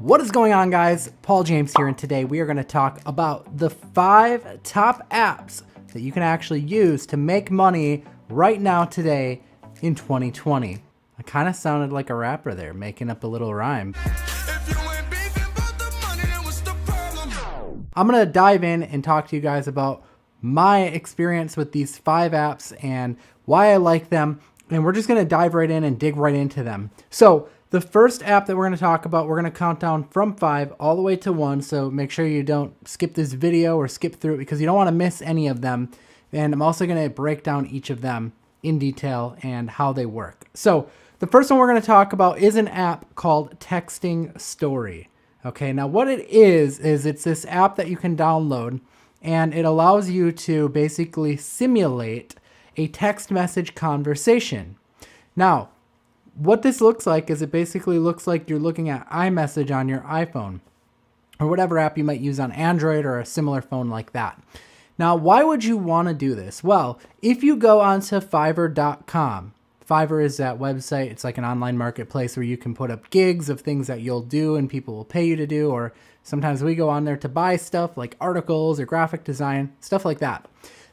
What is going on, guys? Paul James here, and today we are going to talk about the 5 top apps that you can actually use to make money right now today in 2020. I kind of sounded like a rapper there, making up a little rhyme. I'm going to dive in and talk to you guys about my experience with these 5 apps and why I like them, and we're just going to dive right in and dig right into them. So the first app that we're going to talk about, we're going to count down from 5 all the way to 1, so make sure you don't skip this video or skip through it because you don't want to miss any of them. And I'm also going to break down each of them in detail and how they work. So the first one we're going to talk about is an app called Texting Story. Okay, now what it is it's this app that you can download, and it allows you to basically simulate a text message conversation. Now, what this looks like is it basically looks like you're looking at iMessage on your iPhone or whatever app you might use on Android or a similar phone like that. Now, why would you want to do this? Well, if you go onto Fiverr.com, Fiverr is that website. It's like an online marketplace where you can put up gigs of things that you'll do and people will pay you to do, or sometimes we go on there to buy stuff like articles or graphic design, stuff like that.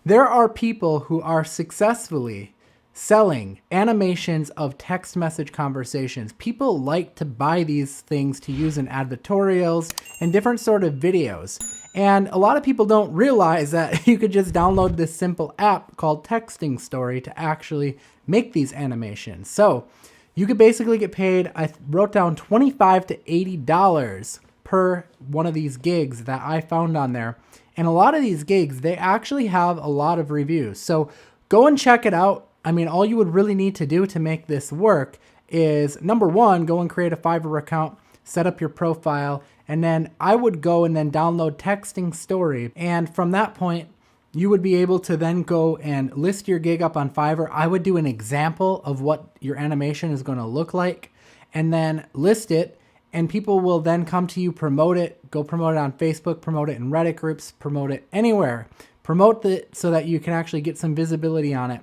There are people who are successfully selling animations of text message conversations. People like to buy these things to use in advertorials and different sort of videos. And a lot of people don't realize that you could just download this simple app called Texting Story to actually make these animations. So you could basically get paid, I wrote down $25 to $80 per one of these gigs that I found on there. And a lot of these gigs, they actually have a lot of reviews. So go and check it out. I mean, all you would really need to do to make this work is, number one, go and create a Fiverr account, set up your profile, and then I would go and then download Texting Story. And from that point, you would be able to then go and list your gig up on Fiverr. I would do an example of what your animation is going to look like and then list it, and people will then come to you, promote it, go promote it on Facebook, promote it in Reddit groups, promote it anywhere. Promote it so that you can actually get some visibility on it.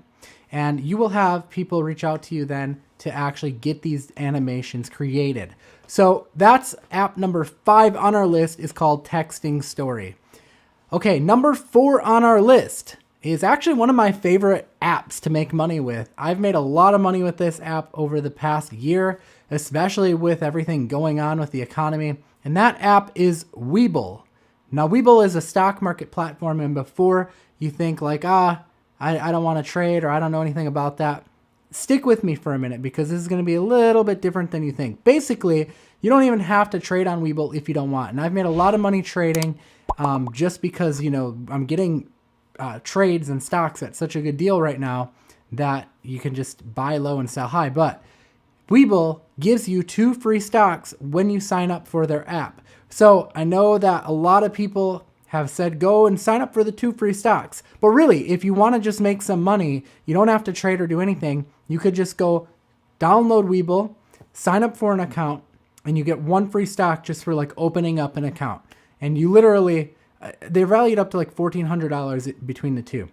And you will have people reach out to you then to actually get these animations created. So that's app number 5 on our list, is called Texting Story. Okay, number 4 on our list is actually one of my favorite apps to make money with. I've made a lot of money with this app over the past year, especially with everything going on with the economy. And that app is Webull. Now, Webull is a stock market platform, and before you think like, I don't want to trade or I don't know anything about that, stick with me for a minute because this is going to be a little bit different than you think. Basically, you don't even have to trade on Webull if you don't want. And I've made a lot of money trading just because, I'm getting trades and stocks at such a good deal right now that you can just buy low and sell high. But Webull gives you 2 free stocks when you sign up for their app. So I know that a lot of people have said go and sign up for the 2 free stocks. But really, if you want to just make some money, you don't have to trade or do anything. You could just go download Webull, sign up for an account, and you get 1 free stock just for like opening up an account. And you literally, they're valued up to like $1,400 between the two.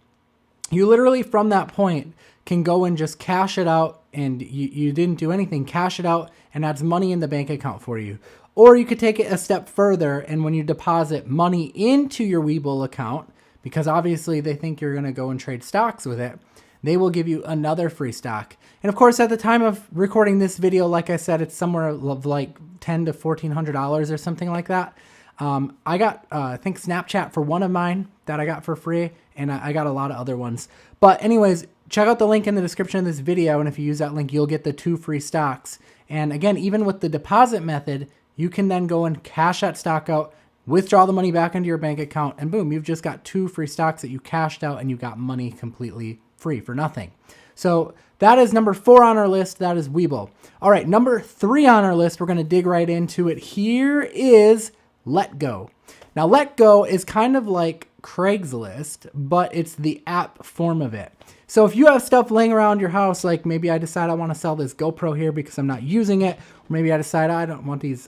You literally from that point can go and just cash it out, and you didn't do anything, cash it out, and adds money in the bank account for you. Or you could take it a step further, and when you deposit money into your Webull account, because obviously they think you're going to go and trade stocks with it, they will give you another free stock. And of course, at the time of recording this video, like I said, it's somewhere of like $1,000 to $1,400 or something like that. I got, I think, Snapchat for one of mine that I got for free, and I got a lot of other ones. But anyways, check out the link in the description of this video, and if you use that link, you'll get the 2 free stocks. And again, even with the deposit method, you can then go and cash that stock out, withdraw the money back into your bank account, and boom, you've just got 2 free stocks that you cashed out, and you got money completely free for nothing. So that is number 4 on our list. That is Webull. All right, number 3 on our list, we're going to dig right into it. Here is Letgo. Now, Letgo is kind of like Craigslist, but it's the app form of it. So if you have stuff laying around your house, like maybe I decide I want to sell this GoPro here because I'm not using it, or maybe I decide I don't want these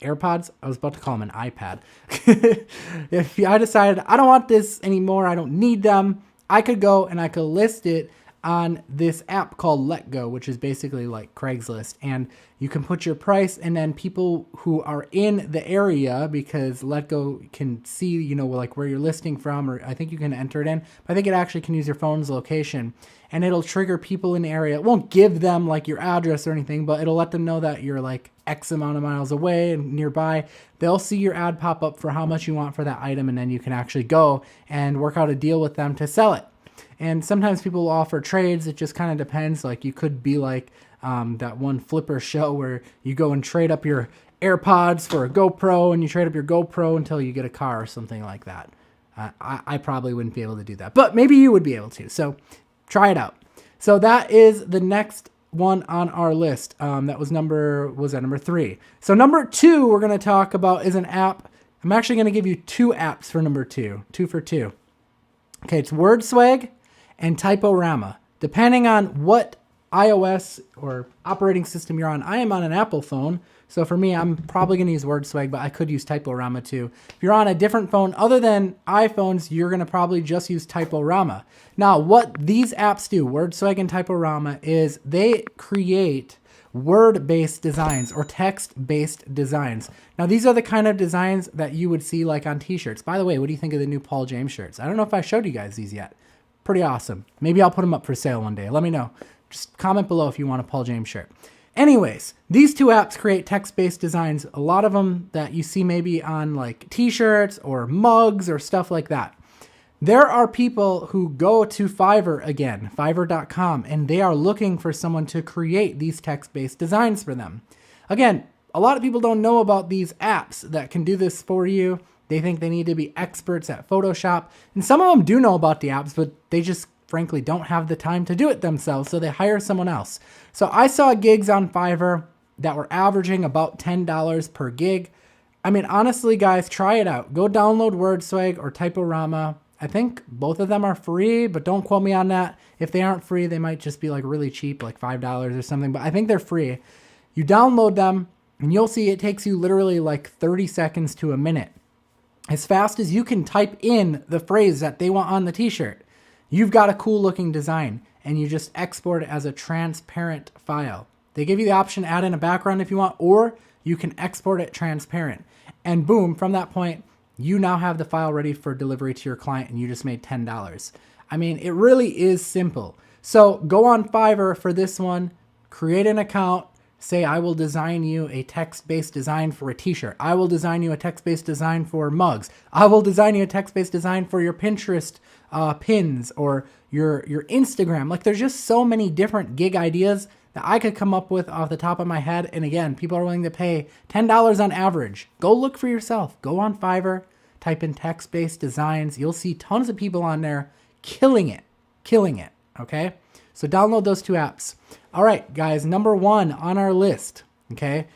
AirPods. I was about to call them an iPad. If I decided I don't want this anymore, I don't need them, I could go and I could list it on this app called Let Go, which is basically like Craigslist. And you can put your price, and then people who are in the area, because Let Go can see, you know, like where you're listing from, or I think you can enter it in, but I think it actually can use your phone's location, and it'll trigger people in the area. It won't give them like your address or anything, but it'll let them know that you're like X amount of miles away and nearby. They'll see your ad pop up for how much you want for that item, and then you can actually go and work out a deal with them to sell it. And sometimes people will offer trades. It just kind of depends. Like you could be like that one Flipper show where you go and trade up your AirPods for a GoPro, and you trade up your GoPro until you get a car or something like that. I probably wouldn't be able to do that, but maybe you would be able to. So try it out. So that is the next one on our list. That was number 3. So number 2 we're going to talk about is an app. I'm actually going to give you 2 apps for number 2. 2 for 2. Okay, it's WordSwag and Typorama. Depending on what iOS or operating system you're on, I am on an Apple phone, so for me, I'm probably going to use WordSwag, but I could use Typorama too. If you're on a different phone other than iPhones, you're going to probably just use Typorama. Now, what these apps do, WordSwag and Typorama, is they create word-based designs or text-based designs. Now, these are the kind of designs that you would see like on t-shirts. By the way, what do you think of the new Paul James shirts? I don't know if I showed you guys these yet. Pretty awesome. Maybe I'll put them up for sale one day. Let me know. Just comment below if you want a Paul James shirt. Anyways, these 2 apps create text-based designs. A lot of them that you see maybe on like t-shirts or mugs or stuff like that. There are people who go to Fiverr again, Fiverr.com, and they are looking for someone to create these text-based designs for them. Again, a lot of people don't know about these apps that can do this for you. They think they need to be experts at Photoshop, and some of them do know about the apps, but they just frankly don't have the time to do it themselves, so they hire someone else. So I saw gigs on Fiverr that were averaging about $10 per gig. I mean, honestly, guys, try it out. Go download WordSwag or Typorama. I think both of them are free, but don't quote me on that. If they aren't free, they might just be like really cheap, like $5 or something, but I think they're free. You download them, and you'll see it takes you literally like 30 seconds to a minute. As fast as you can type in the phrase that they want on the t-shirt, you've got a cool looking design, and you just export it as a transparent file. They give you the option to add in a background if you want, or you can export it transparent. And boom, from that point, you now have the file ready for delivery to your client, and you just made $10. I mean, it really is simple. So go on Fiverr for this one, create an account, say, I will design you a text-based design for a t-shirt. I will design you a text-based design for mugs. I will design you a text-based design for your Pinterest pins or your Instagram. Like, there's just so many different gig ideas that I could come up with off the top of my head. And again, people are willing to pay $10 on average. Go look for yourself. Go on Fiverr, type in text-based designs. You'll see tons of people on there killing it, okay? So download those 2 apps. All right, guys, number 1 on our list, okay?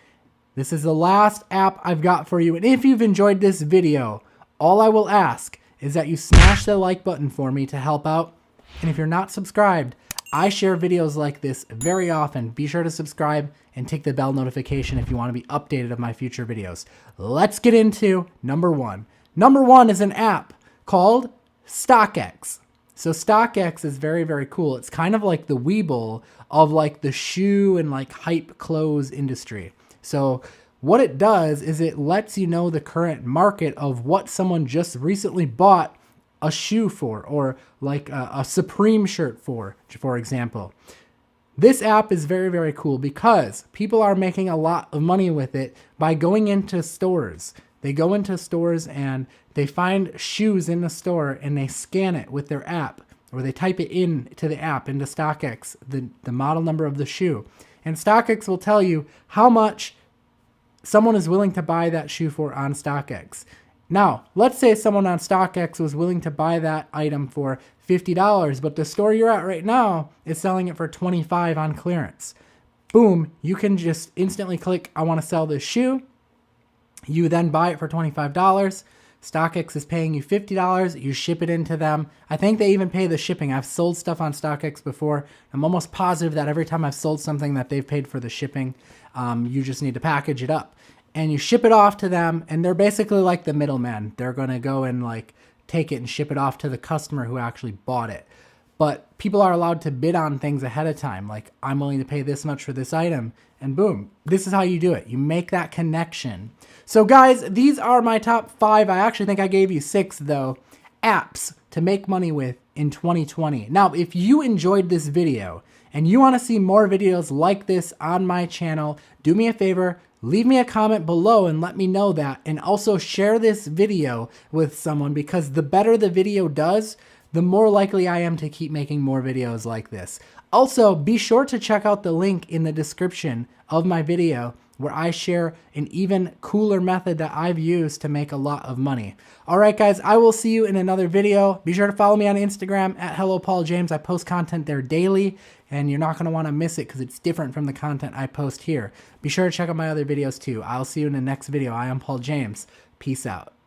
This is the last app I've got for you. And if you've enjoyed this video, all I will ask is that you smash the like button for me to help out. And if you're not subscribed, I share videos like this very often. Be sure to subscribe and take the bell notification if you want to be updated of my future videos. Let's get into number 1. Number 1 is an app called StockX. So StockX is very, very cool. It's kind of like the Webull of like the shoe and like hype clothes industry. So what it does is it lets you know the current market of what someone just recently bought a shoe for, or like a Supreme shirt for example. This app is very, very cool because people are making a lot of money with it by going into stores. They go into stores and they find shoes in the store and they scan it with their app, or they type it in to the app into StockX, the model number of the shoe. And StockX will tell you how much someone is willing to buy that shoe for on StockX. Now, let's say someone on StockX was willing to buy that item for $50, but the store you're at right now is selling it for $25 on clearance. Boom, you can just instantly click, I want to sell this shoe. You then buy it for $25. StockX is paying you $50. You ship it into them. I think they even pay the shipping. I've sold stuff on StockX before. I'm almost positive that every time I've sold something that they've paid for the shipping, you just need to package it up. And you ship it off to them, and they're basically like the middleman. They're going to go and like take it and ship it off to the customer who actually bought it. but people are allowed to bid on things ahead of time. Like, I'm willing to pay this much for this item, and boom, this is how you do it. You make that connection. So guys, these are my top 5. I actually think I gave you 6 though, apps to make money with in 2020. Now, if you enjoyed this video and you want to see more videos like this on my channel, do me a favor, leave me a comment below and let me know that, and also share this video with someone, because the better the video does, the more likely I am to keep making more videos like this. Also, be sure to check out the link in the description of my video where I share an even cooler method that I've used to make a lot of money. All right, guys, I will see you in another video. Be sure to follow me on Instagram at @HelloPaulJames. I post content there daily, and you're not going to want to miss it because it's different from the content I post here. Be sure to check out my other videos too. I'll see you in the next video. I am Paul James. Peace out.